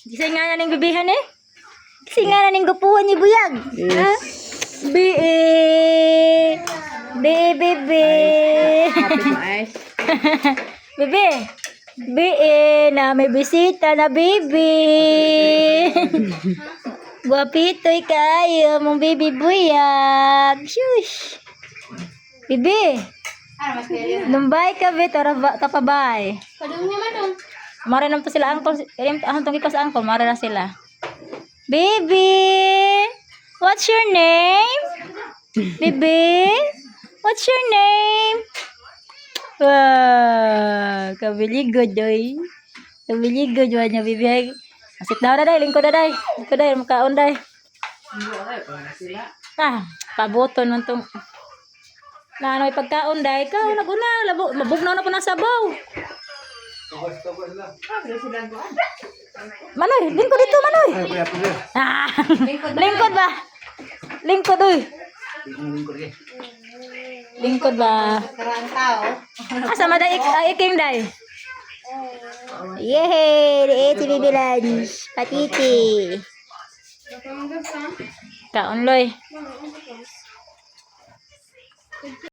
Kasi nga na ning bibihan eh. Kasi nga na ning gupuhan ni Buyag. Ha? Bebe. Bebe. Na may bisita na bibi. Guwapitoy kayo mong bibi Buyag. Shush. Bibi. Numbay ka bit or tapabay. Padung naman dong. Mara nam to sila angkol. Antong ikaw sa angkol, mara na sila. Baby, what's your name? Baby, what's your name? Wow, kabiligod doy. Kabiligod wa niya bibi. Asit daw na day, lingkod na day. Lingkod day, makaon day. Ah, pabuton man tong. Na ano pagkaon day, ikaw naguna, mabugnaw na po ng sabaw. Manoy, lingkod dito, Manoy. Ah, lingkod ba? Lingkod, uy. Lingkod ba? Karang tao. Asa mada iking day? Yehey, si Bibi Lunch. Patiti. Kaon, loy.